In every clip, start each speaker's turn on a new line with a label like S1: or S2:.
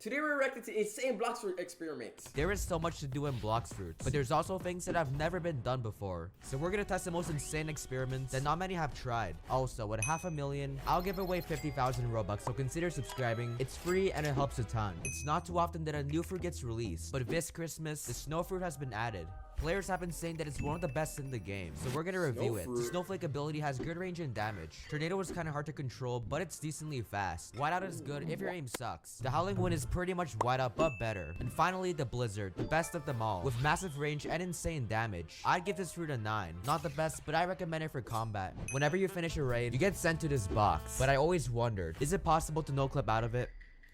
S1: Today we're reacting to insane Blox experiments.
S2: There is so much to do in bloxfruits, but there's also things that have never been done before. So we're gonna test the most insane experiments that not many have tried. Also, with 500,000, I'll give away 50,000 Robux, so consider subscribing. It's free and it helps a ton. It's not too often that a new fruit gets released, but this Christmas, the snow fruit has been added. Players have been saying that it's one of the best in the game, so we're gonna review it. The Snowflake ability has good range and damage. Tornado is kinda hard to control, but it's decently fast. Whiteout is good if your aim sucks. The Howling Wind is pretty much Whiteout, but better. And finally, the Blizzard, the best of them all, with massive range and insane damage. I'd give this fruit a 9. Not the best, but I recommend it for combat. Whenever you finish a raid, you get sent to this box. But I always wondered, is it possible to no-clip out of it?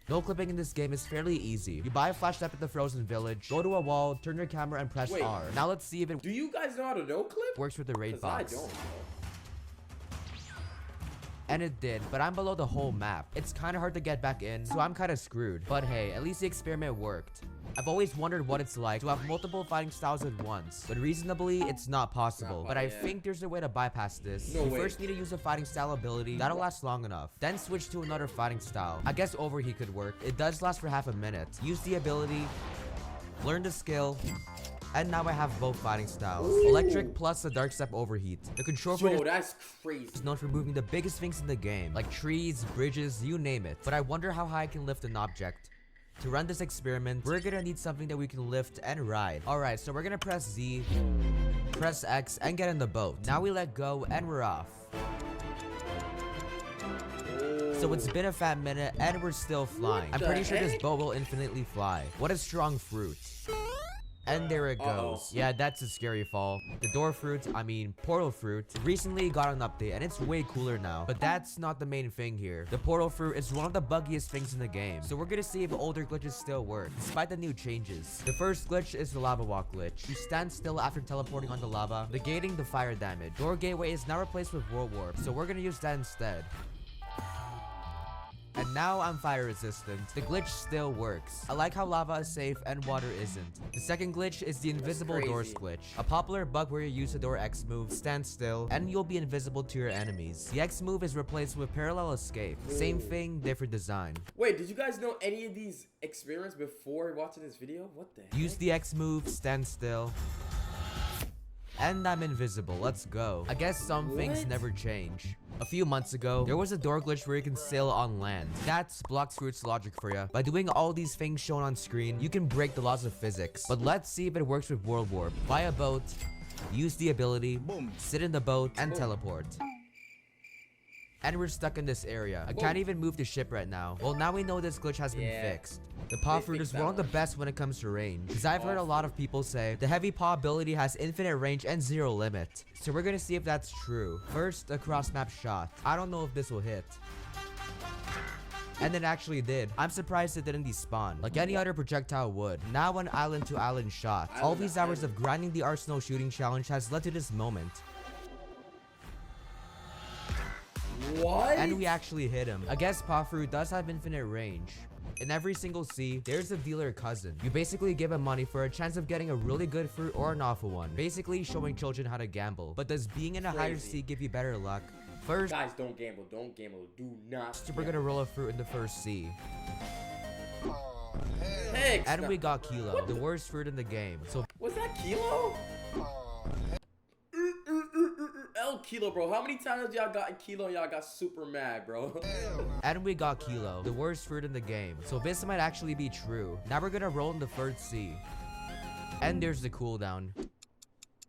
S2: No clipping in this game is fairly easy. You buy a flashlight at the frozen village, go to a wall, turn your camera and press R. Now let's see if it
S1: Do you guys know how to no clip?
S2: Works with the raid box.
S1: I don't.
S2: And it did, but I'm below the whole map. It's kinda hard to get back in, so I'm kinda screwed. But hey, at least the experiment worked. I've always wondered what it's like to have multiple fighting styles at once, but reasonably, it's not possible. But I think there's a way to bypass this. You first need to use a fighting style ability that'll last long enough. Then switch to another fighting style. I guess overheat could work. It does last for half a minute. Use the ability, learn the skill, and now I have both fighting styles. Ooh. Electric plus the dark step overheat. The control for
S1: that's crazy.
S2: Is known for moving the biggest things in the game, like trees, bridges, you name it. But I wonder how high I can lift an object. To run this experiment, we're gonna need something that we can lift and ride. Alright, so we're gonna press Z, press X, and get in the boat. Now we let go, and we're off. So it's been a fat minute, and we're still flying. I'm pretty sure this boat will infinitely fly. What a strong fruit. And there it goes. Yeah, that's a scary fall. The door fruit, portal fruit, recently got an update and it's way cooler now. But that's not the main thing here. The portal fruit is one of the buggiest things in the game. So we're gonna see if older glitches still work, despite the new changes. The first glitch is the lava walk glitch. You stand still after teleporting onto lava, negating the fire damage. Door gateway is now replaced with world warp, so we're gonna use that instead. And now I'm fire resistant. The glitch still works. I like how lava is safe and water isn't. The second glitch is the invisible doors glitch. A popular bug where you use the door X move, stand still, and you'll be invisible to your enemies. The X move is replaced with parallel escape. Same thing, different design.
S1: Wait, did you guys know any of these experiments before watching this video? What the heck?
S2: Use the X move, stand still. And I'm invisible, let's go. I guess some things never change. A few months ago, there was a door glitch where you can sail on land. That's bloxfruits logic for you. By doing all these things shown on screen, you can break the laws of physics. But let's see if it works with world warp. Buy a boat, use the ability, sit in the boat, and teleport. And we're stuck in this area. I can't even move the ship right now. Well, now we know this glitch has been fixed. The paw fruit is one of the best when it comes to range, because I've heard a lot of people say the heavy paw ability has infinite range and zero limit. So we're gonna see if that's true. First, a cross map shot. I don't know if this will hit. And it actually did. I'm surprised it didn't despawn, like any other projectile would. Now an island to island shot. All these hours of grinding the Arsenal shooting challenge has led to this moment.
S1: What?
S2: And we actually hit him. I guess paw fruit does have infinite range. In every single sea, there's a dealer cousin. You basically give him money for a chance of getting a really good fruit or an awful one. Basically showing children how to gamble. But does being in a higher sea give you better luck? First,
S1: guys, don't gamble, do not.
S2: We're gonna roll a fruit in the first sea.
S1: Heck,
S2: and we got Kilo, the worst fruit in the game. So
S1: was that Kilo? Kilo, bro. How many times y'all got Kilo and y'all got super mad, bro?
S2: And we got Kilo, the worst fruit in the game. So this might actually be true. Now we're gonna roll in the third sea. And there's the cooldown.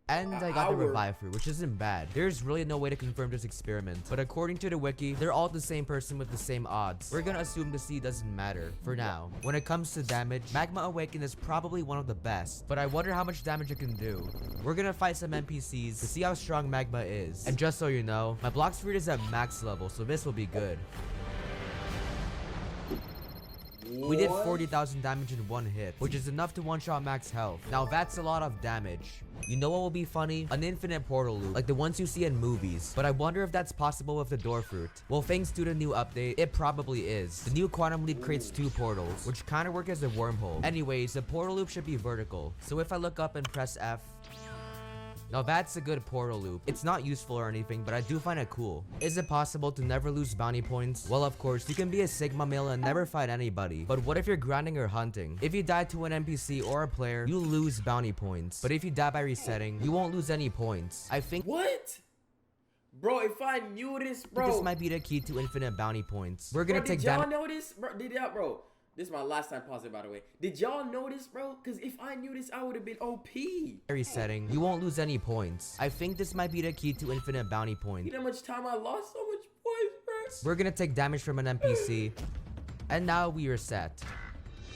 S2: And I got the revive fruit, which isn't bad. There's really no way to confirm this experiment. But according to the wiki, they're all the same person with the same odds. We're gonna assume the sea doesn't matter for now. When it comes to damage, Magma Awaken is probably one of the best. But I wonder how much damage it can do. We're gonna fight some NPCs to see how strong Magma is. And just so you know, my Blox fruit is at max level, so this will be good. We did 40,000 damage in one hit, which is enough to one-shot max health. Now that's a lot of damage. You know what will be funny? An infinite portal loop, like the ones you see in movies. But I wonder if that's possible with the door fruit. Well, thanks to the new update, it probably is. The new quantum leap creates 2 portals, which kind of work as a wormhole. Anyways, the portal loop should be vertical. So if I look up and press F, Now that's a good portal loop. It's not useful or anything, but I do find it cool. Is it possible to never lose bounty points? Well, of course, you can be a Sigma male and never fight anybody. But what if you're grinding or hunting? If you die to an NPC or a player, you lose bounty points. But if you die by resetting, you won't lose any points. I think—
S1: What? Bro, if I knew this, bro.
S2: This might be the key to infinite bounty points. We're gonna take
S1: Did y'all know this? Bro, bro? This is my last time pausing, by the way. Did y'all know this, bro? Because if I knew this, I would have been OP.
S2: Resetting, you won't lose any points. I think this might be the key to infinite bounty points.
S1: You know how much time I lost? So much points, bro.
S2: We're gonna take damage from an NPC. And now we reset.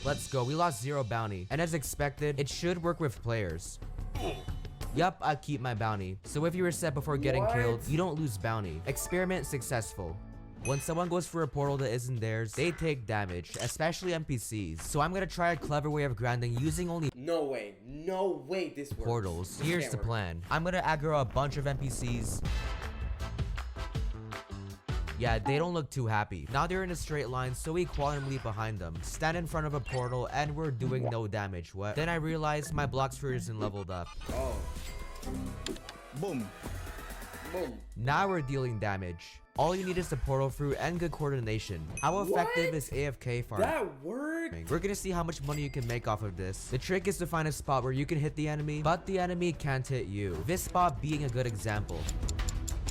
S2: Let's go. We lost 0 bounty. And as expected, it should work with players. Yup, I keep my bounty. So if you reset before getting killed, you don't lose bounty. Experiment successful. When someone goes for a portal that isn't theirs, they take damage, especially NPCs. So I'm gonna try a clever way of grinding using only—
S1: No way this works.
S2: Portals. Here's the plan. I'm gonna aggro a bunch of NPCs. Yeah, they don't look too happy. Now they're in a straight line, so we quantum leap behind them, stand in front of a portal, and we're doing no damage. What? Then I realized my bloxfruit isn't leveled up.
S1: Oh.
S3: Boom.
S1: Boom.
S2: Now we're dealing damage. All you need is the portal fruit and good coordination. How effective is AFK farming?
S1: That worked?
S2: We're gonna see how much money you can make off of this. The trick is to find a spot where you can hit the enemy, but the enemy can't hit you. This spot being a good example.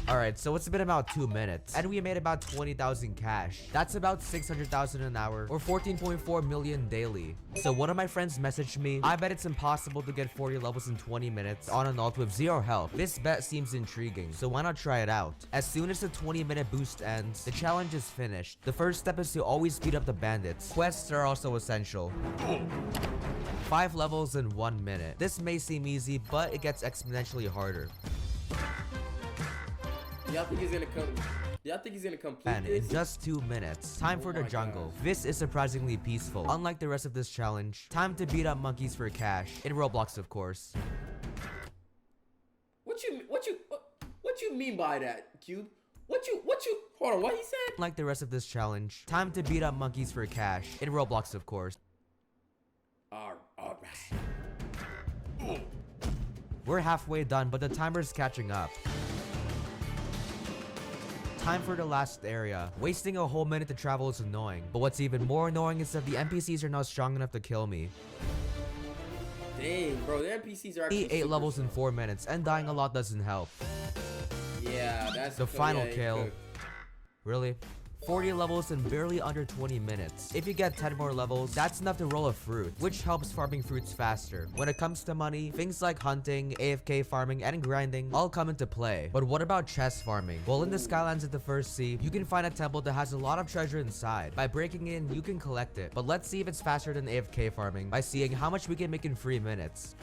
S2: Alright, so it's been about 2 minutes, and we made about 20,000 cash. That's about 600,000 an hour, or 14.4 million daily. So one of my friends messaged me, I bet it's impossible to get 40 levels in 20 minutes on an alt with 0 health. This bet seems intriguing, so why not try it out? As soon as the 20-minute boost ends, the challenge is finished. The first step is to always speed up the bandits. Quests are also essential. 5 levels in 1 minute. This may seem easy, but it gets exponentially harder.
S1: Y'all think he's gonna come? Y'all think he's gonna complete
S2: And
S1: this?
S2: in just 2 minutes, time for the jungle.
S1: gosh.
S2: This is surprisingly peaceful. Unlike the rest of this challenge, time to beat up monkeys for cash. In Roblox, of course.
S1: What you mean by that, Cube? What you? Hold on, what he said?
S2: Unlike the rest of this challenge, time to beat up monkeys for cash. In Roblox, of course.
S1: Alright.
S2: We're halfway done, but the timer's catching up. Time for the last area. Wasting a whole minute to travel is annoying, but what's even more annoying is that the NPCs are not strong enough to kill me.
S1: Dang, bro, the NPCs are actually
S2: 8 levels in 4 minutes, and dying a lot doesn't help.
S1: Yeah, that's
S2: The final
S1: yeah,
S2: kill. Really? 40 levels in barely under 20 minutes. If you get 10 more levels, that's enough to roll a fruit, which helps farming fruits faster. When it comes to money, things like hunting, AFK farming, and grinding all come into play. But what about chest farming? Well, in the Skylands at the First Sea, you can find a temple that has a lot of treasure inside. By breaking in, you can collect it. But let's see if it's faster than AFK farming by seeing how much we can make in 3 minutes.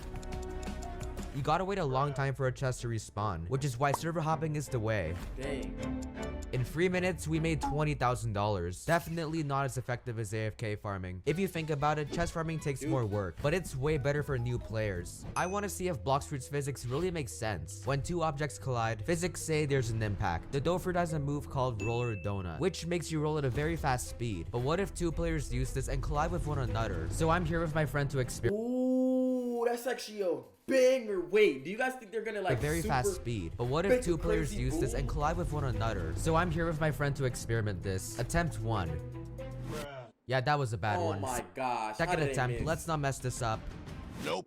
S2: You gotta wait a long time for a chest to respawn, which is why server hopping is the way.
S1: Dang.
S2: In 3 minutes, we made $20,000. Definitely not as effective as AFK farming. If you think about it, chest farming takes more work, but it's way better for new players. I want to see if bloxfruits physics really makes sense. When 2 objects collide, physics say there's an impact. The dough fruit has a move called roller donut, which makes you roll at a very fast speed. But what if 2 players use this and collide with one another? So I'm here with my friend to experience
S1: Ooh, that's actually a banger. Wait, do you guys think they're gonna like
S2: a very fast speed? But what if 2 players
S1: crazy
S2: use this and collide with one another? So I'm here with my friend to experiment this. Attempt 1. Yeah, that was a bad
S1: Oh
S2: one.
S1: my gosh.
S2: Second
S1: how did they
S2: attempt.
S1: miss?
S2: Let's not mess this up.
S3: Nope.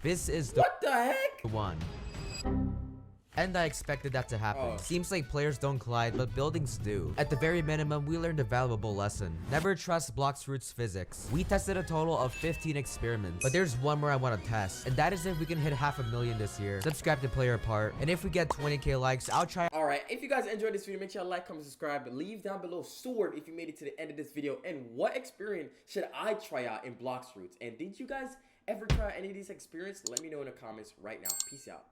S2: This is the
S1: What the heck?
S2: one. And I expected that to happen.
S1: Oh.
S2: Seems like players don't collide, but buildings do. At the very minimum, we learned a valuable lesson. Never trust bloxfruits physics. We tested a total of 15 experiments, but there's one more I want to test, and that is if we can hit 500,000 this year. Subscribe to Player Part, and if we get 20k likes, I'll try.
S1: Alright, if you guys enjoyed this video, make sure to like, comment, subscribe, but leave down below sword if you made it to the end of this video, and what experiment should I try out in bloxfruits? And did you guys ever try any of these experiments? Let me know in the comments right now. Peace out.